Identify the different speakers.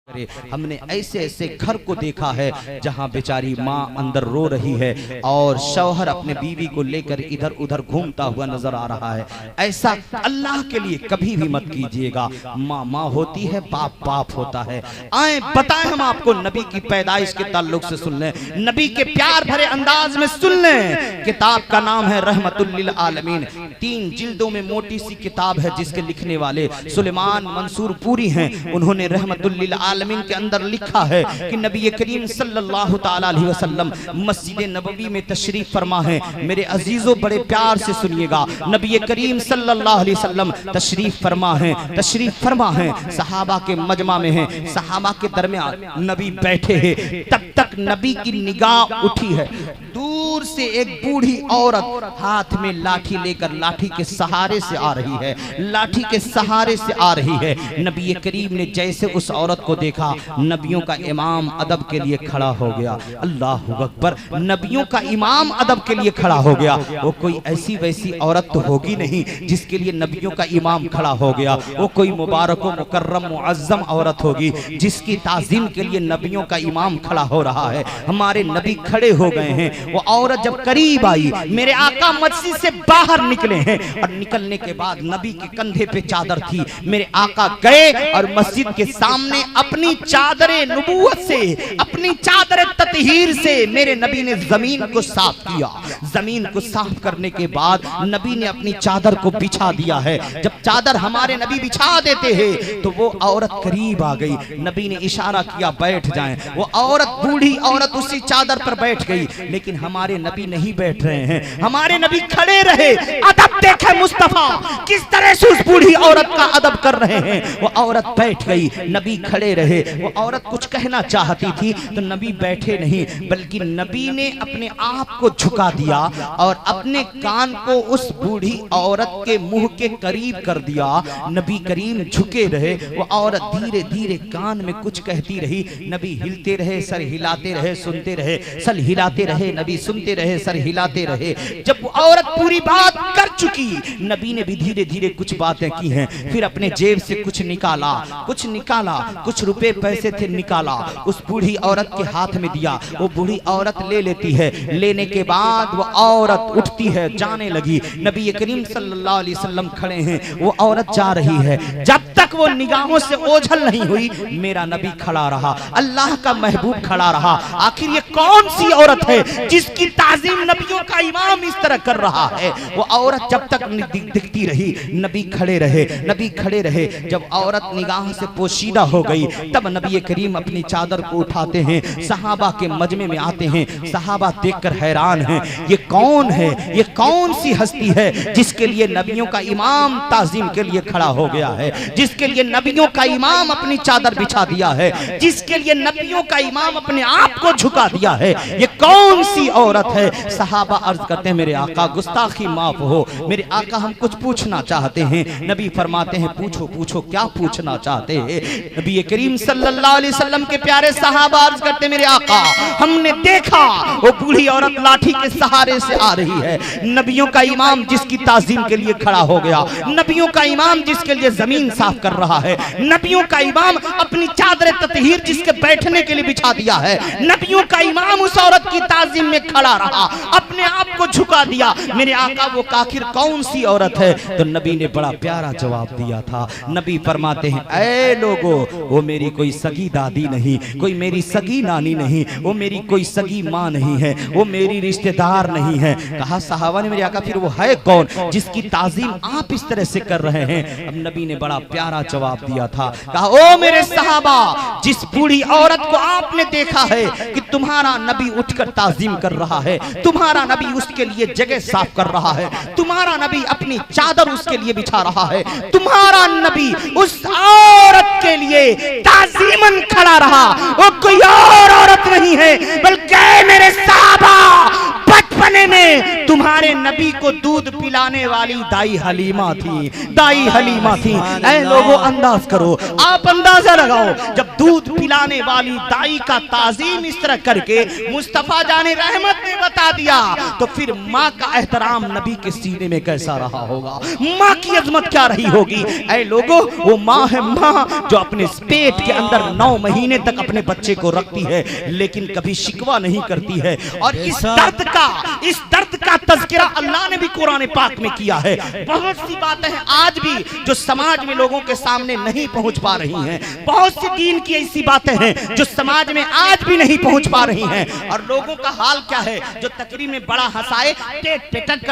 Speaker 1: हमने ऐसे ऐसे घर को देखा है जहां बेचारी माँ अंदर रो रही है और शौहर अपने बीवी को लेकर इधर उधर घूमता हुआ नजर आ रहा है। ऐसा अल्लाह के लिए कभी भी मत कीजिएगा। माँ माँ होती है, बाप बाप होता है। आए बताएं हम आपको नबी की पैदाइश के ताल्लुक से सुन लें, नबी के प्यार भरे अंदाज में सुन लें। किताब का नाम है रहमतुल लिल आलमीन। 3 जिल्दों में मोटी सी किताब है जिसके लिखने वाले सुलेमान मंसूर पूरी हैं। उन्होंने रहमतुल लिल आलमीन के अंदर लिखा है कि नबी करीम सल्लल्लाहु ताला अलैहि वसल्लम मस्जिद नबवी में तशरीफ फरमा है। मेरे अजीजों बड़े प्यार से सुनिएगा, नबी करीम सल्लल्लाहु अलैहि वसल्लम तशरीफ फरमा है, सहाबा के मजमा में है, सहाबा के दरमियान नबी बैठे हैं। तब तक नबी की निगाह उठी है, दूर से एक बूढ़ी औरत हाथ में लाठी लेकर लाठी के सहारे से आ रही है, लाठी के सहारे से आ रही है। नबी करीम ने जैसे उस औरत को देखा, नबियों का इमाम अदब के लिए खड़ा हो गया। अल्लाहु अकबर, नबियों का इमाम अदब के लिए खड़ा हो गया। वो कोई ऐसी वैसी औरत तो होगी नहीं जिसके लिए नबियों का इमाम खड़ा हो गया। वो कोई मुबारक व मुकर्रम मुअज्जम औरत होगी जिसकी ताज़ीम के लिए नबियों का इमाम खड़ा हो रहा है। हमारे नबी खड़े हो गए हैं। वो औरत जब करीब आई, मेरे आका मस्जिद से बाहर निकले हैं और निकलने के बाद नबी के कंधे पे चादर थी। मेरे आका गए और मस्जिद के सामने अपनी चादरे नबूवत से, अपनी चादर ततहीर से मेरे नबी ने जमीन को साफ किया। जमीन को साफ करने के बाद नबी ने अपनी चादर को बिछा दिया है। जब चादर हमारे नबी बिछा देते हैं तो वो औरत करीब आ गई। नबी ने इशारा किया बैठ जाएं। वो औरत, बूढ़ी औरत उसी चादर पर बैठ गई, लेकिन हमारे नबी नहीं बैठ रहे हैं। हमारे नबी खड़े रहे। अदब देखे मुस्तफा किस तरह से उस बूढ़ी औरत का अदब कर रहे हैं। वो औरत बैठ गई, नबी खड़े रहे। वो औरत कुछ कहना चाहती थी तो नबी बैठे नहीं, बल्कि नबी ने अपने आप को झुका दिया और अपने कान को उस बूढ़ी औरत के मुंह के करीब कर दिया। नबी करीम झुके रहे। वो औरत धीरे धीरे कान में कुछ कहती रही। नबी हिलते रहे, सर हिलाते रहे, सुनते रहे, सर हिलाते रहे, नबी सुनते रहे, सर हिलाते रहे। जब वो औरत पूरी बात कर चुकी, नबी ने भी धीरे धीरे कुछ बातें की हैं। फिर अपने जेब से कुछ निकाला, कुछ रुपए पैसे थे निकाला, उस बूढ़ी औरत के हाथ में दिया। वो बूढ़ी औरत ले लेती है। लेने के बाद वो औरत उठती है, जाने लगी। नबी करीम सल्लल्लाहु अलैहि वसल्लम खड़े हैं, वो औरत जा रही है। जब तक वो निगाहों से ओझल नहीं हुई, मेरा नबी खड़ा रहा, अल्लाह का महबूब खड़ा रहा। आखिर ये कौन सी औरत है जिसकी ताज़ीम नबियों का इमाम इस तरह कर रहा है। वो औरत जब तक दिखती रही, नबी खड़े रहे। जब औरत निगाह से पोशीदा हो गई, तब नबी करीम अपनी चादर को उठाते हैं, सहाबा के मजमे में आते हैं। सहाबा देखकर हैरान हैं, ये कौन है, ये कौन सी हस्ती है जिसके लिए नबियों का इमाम ताज़ीम के लिए खड़ा हो गया है, जिसके लिए नबियों का इमाम अपनी चादर बिछा दिया है, जिसके लिए नबियों का इमाम अपने आप को झुका दिया है। ये कौन सी औरत है। सहाबा अर्ज करते हैं, मेरे आका गुस्ताखी माफ हो, मेरे आका हम कुछ पूछना चाहते हैं। नबी फरमाते हैं पूछो क्या पूछना चाहते हैं। नबी करीम सल्लल्लाहु अलैहि वसल्लम के प्यारे सहाबा अर्ज करते हैं, मेरे आका हमने देखा वो बूढ़ी औरत लाठी के सहारे से आ रही है। नबियों का इमाम जिसकी ताज़ीम के लिए खड़ा हो गया, नबियों का इमाम जिसके लिए जमीन साफ कर रहा है, नबियों का इमाम अपनी चादर ततहीर जिसके बैठने के लिए बिछा दिया है, नबियों का इमाम उस औरत की ताज़ीम में खड़ा रहा, अपने आप को झुका दिया। मेरे आका वो आखिर कौन सी औरत है। तो नबी ने बड़ा प्यारा जवाब दिया था। नबी फरमाते हैं, ऐ लोगो, वो मेरी कोई सगी दादी नहीं, कोई मेरी सगी नानी नहीं, वो मेरी कोई सगी माँ नहीं है, वो मेरी रिश्तेदार नहीं है। कहा सहाबा ने, मेरे आका फिर वो है कौन जिसकी ताज़ीम आप इस तरह से कर रहे हैं। अब नबी ने बड़ा प्यारा जवाब दिया था। कहा ओ मेरे सहाबा, जिस बूढ़ी औरत को आपने देखा है कि तुम्हारा नबी उठकर ताज़ीम कर रहा है, तुम्हारा नबी उसके लिए जगह साफ कर रहा है, तुम्हारा नबी अपनी चादर उसके लिए बिछा रहा है, तुम्हारा नबी उस औरत के लिए ताज़ीमन खड़ा रहा। वो कोई और औरत नहीं है, बल्कि मेरे सहाबा बचपन जमाने में तुम्हारे नबी को दूध पिलाने वाली दाई हलीमा थी, दाई हलीमा थी। ऐ लोगों अंदाज करो, आप अंदाजा लगाओ, जब दूध पिलाने वाली दाई का ताजीम इस तरह करके मुस्तफा जाने रहमत ने बता दिया, तो फिर माँ का एहतराम नबी के सीने में कैसा रहा होगा, माँ की अजमत क्या रही होगी। ऐ लोगों, वो माँ है माँ जो अपने पेट के अंदर 9 महीने तक अपने बच्चे को रखती है, लेकिन कभी शिकवा नहीं करती है। और इस दर्द का तज़किरा अल्लाह ने भी कुरान पाक में किया है। बहुत सी बातें हैं आज भी जो समाज में लोगों के सामने नहीं पहुंच पा रही हैं, बहुत सी दीन की ऐसी बातें हैं जो समाज में आज भी नहीं पहुंच पा रही हैं। और लोगों का हाल क्या है, जो तकरीर में बड़ा हंसाए, पेट पेटक कर